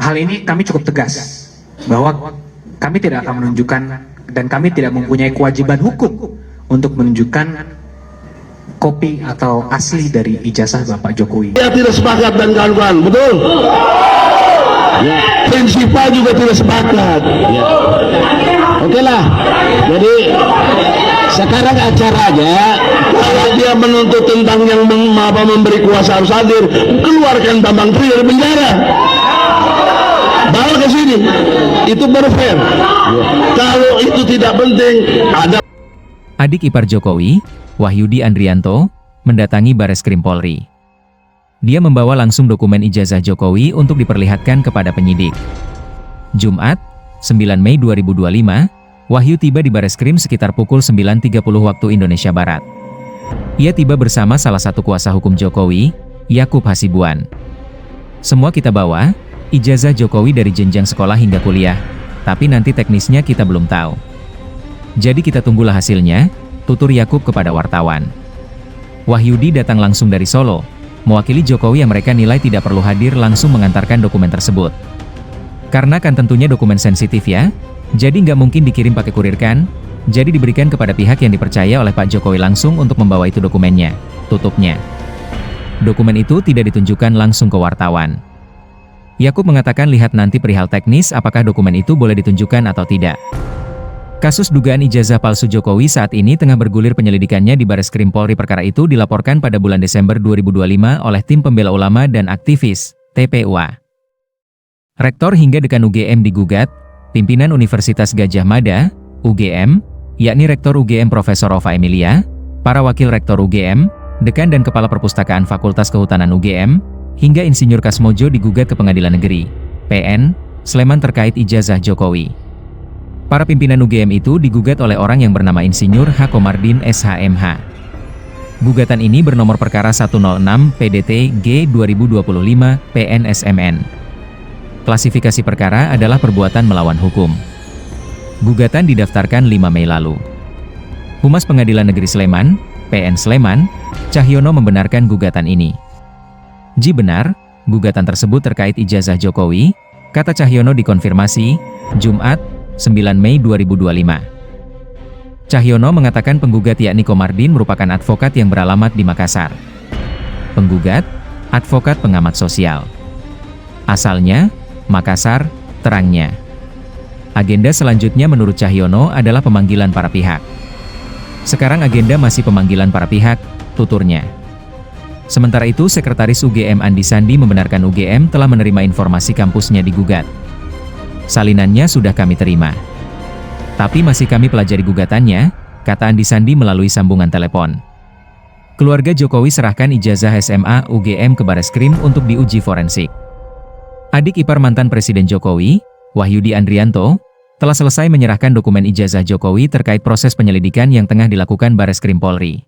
hal ini kami cukup tegas bahwa kami tidak akan menunjukkan dan kami tidak mempunyai kewajiban hukum untuk menunjukkan kopi atau asli dari ijazah Bapak Jokowi. Dia tidak sepakat dan kawan-kawan, betul? Ya. Prinsipal juga tidak sepakat. Ya. Oke lah. Jadi sekarang acaranya kalau dia menuntut tentang yang memberi kuasa harus hadir, keluarkan Bambang Tri dari penjara. Bawa ke sini. Itu baru fair. Ya. Kalau itu tidak penting, ada Adik ipar Jokowi, Wahyudi Andrianto, mendatangi Bareskrim Polri. Dia membawa langsung dokumen ijazah Jokowi untuk diperlihatkan kepada penyidik. Jumat, 9 Mei 2025, Wahyu tiba di Bareskrim sekitar pukul 9.30 waktu Indonesia Barat. Ia tiba bersama salah satu kuasa hukum Jokowi, Yakub Hasibuan. Semua kita bawa, ijazah Jokowi dari jenjang sekolah hingga kuliah, tapi nanti teknisnya kita belum tahu. Jadi kita tunggulah hasilnya, tutur Yakub kepada wartawan. Wahyudi datang langsung dari Solo, mewakili Jokowi yang mereka nilai tidak perlu hadir langsung mengantarkan dokumen tersebut. Karena kan tentunya dokumen sensitif ya, jadi nggak mungkin dikirim pakai kurir kan, jadi diberikan kepada pihak yang dipercaya oleh Pak Jokowi langsung untuk membawa itu dokumennya, tutupnya. Dokumen itu tidak ditunjukkan langsung ke wartawan. Yakub mengatakan lihat nanti perihal teknis apakah dokumen itu boleh ditunjukkan atau tidak. Kasus dugaan ijazah palsu Jokowi saat ini tengah bergulir penyelidikannya di Bareskrim Polri. Perkara itu dilaporkan pada bulan Desember 2025 oleh Tim Pembela Ulama dan Aktivis, TPUA. Rektor hingga dekan UGM digugat, pimpinan Universitas Gadjah Mada, UGM, yakni Rektor UGM Profesor Ova Emilia, para wakil Rektor UGM, dekan dan Kepala Perpustakaan Fakultas Kehutanan UGM, hingga Insinyur Kasmojo digugat ke Pengadilan Negeri, PN, Sleman terkait ijazah Jokowi. Para pimpinan UGM itu digugat oleh orang yang bernama Insinyur H. Komardin SHMH. Gugatan ini bernomor perkara 106 PDT G 2025 PNSMN. Klasifikasi perkara adalah perbuatan melawan hukum. Gugatan didaftarkan 5 Mei lalu. Humas Pengadilan Negeri Sleman, PN Sleman, Cahyono membenarkan gugatan ini. Ji benar, gugatan tersebut terkait ijazah Jokowi, kata Cahyono dikonfirmasi, Jumat, 9 Mei 2025. Cahyono mengatakan penggugat yakni Komardin merupakan advokat yang beralamat di Makassar. Penggugat, advokat pengamat sosial. Asalnya, Makassar, terangnya. Agenda selanjutnya menurut Cahyono adalah pemanggilan para pihak. Sekarang agenda masih pemanggilan para pihak, tuturnya. Sementara itu Sekretaris UGM Andi Sandi membenarkan UGM telah menerima informasi kampusnya digugat. Salinannya sudah kami terima. Tapi masih kami pelajari gugatannya, kata Andi Sandi melalui sambungan telepon. Keluarga Jokowi serahkan ijazah SMA UGM ke Bareskrim untuk diuji forensik. Adik ipar mantan Presiden Jokowi, Wahyudi Andrianto, telah selesai menyerahkan dokumen ijazah Jokowi terkait proses penyelidikan yang tengah dilakukan Bareskrim Polri.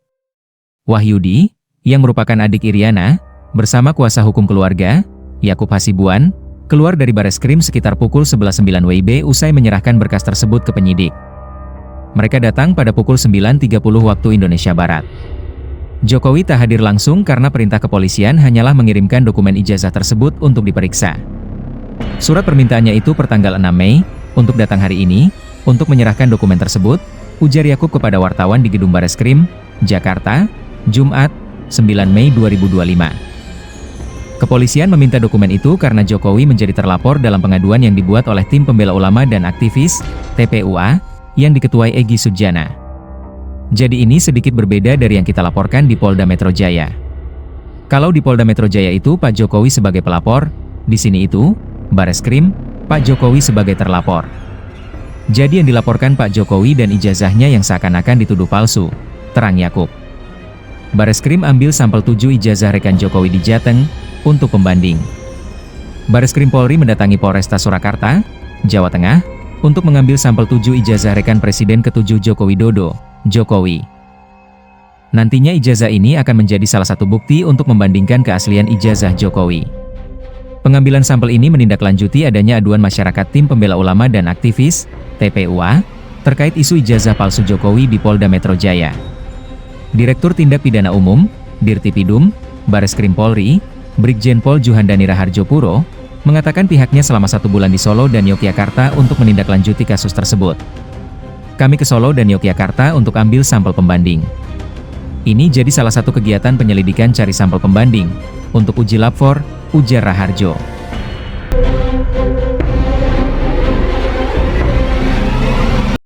Wahyudi, yang merupakan adik Iriana, bersama kuasa hukum keluarga, Yakub Hasibuan, keluar dari Bareskrim sekitar pukul 11.09 WIB usai menyerahkan berkas tersebut ke penyidik. Mereka datang pada pukul 9.30 waktu Indonesia Barat. Jokowi tak hadir langsung karena perintah kepolisian hanyalah mengirimkan dokumen ijazah tersebut untuk diperiksa. Surat permintaannya itu pertanggal 6 Mei, untuk datang hari ini, untuk menyerahkan dokumen tersebut, ujar Yakub kepada wartawan di Gedung Bareskrim, Jakarta, Jumat, 9 Mei 2025. Kepolisian meminta dokumen itu karena Jokowi menjadi terlapor dalam pengaduan yang dibuat oleh Tim Pembela Ulama dan Aktivis, TPUA, yang diketuai Egy Sujana. Jadi ini sedikit berbeda dari yang kita laporkan di Polda Metro Jaya. Kalau di Polda Metro Jaya itu Pak Jokowi sebagai pelapor, di sini itu, Bareskrim, Pak Jokowi sebagai terlapor. Jadi yang dilaporkan Pak Jokowi dan ijazahnya yang seakan-akan dituduh palsu, terang Yakub. Bareskrim ambil sampel 7 ijazah rekan Jokowi di Jateng, untuk pembanding. Bareskrim Polri mendatangi Polresta Surakarta, Jawa Tengah, untuk mengambil sampel 7 ijazah rekan Presiden ke-7 Joko Widodo, Jokowi. Nantinya ijazah ini akan menjadi salah satu bukti untuk membandingkan keaslian ijazah Jokowi. Pengambilan sampel ini menindaklanjuti adanya aduan masyarakat Tim Pembela Ulama dan Aktivis, TPUA, terkait isu ijazah palsu Jokowi di Polda Metro Jaya. Direktur Tindak Pidana Umum, Dirtipidum, Bareskrim Polri, Brigjen Pol Juhandani Raharjo Puro, mengatakan pihaknya selama 1 bulan di Solo dan Yogyakarta untuk menindaklanjuti kasus tersebut. Kami ke Solo dan Yogyakarta untuk ambil sampel pembanding. Ini jadi salah satu kegiatan penyelidikan cari sampel pembanding untuk uji lab for, ujar Raharjo.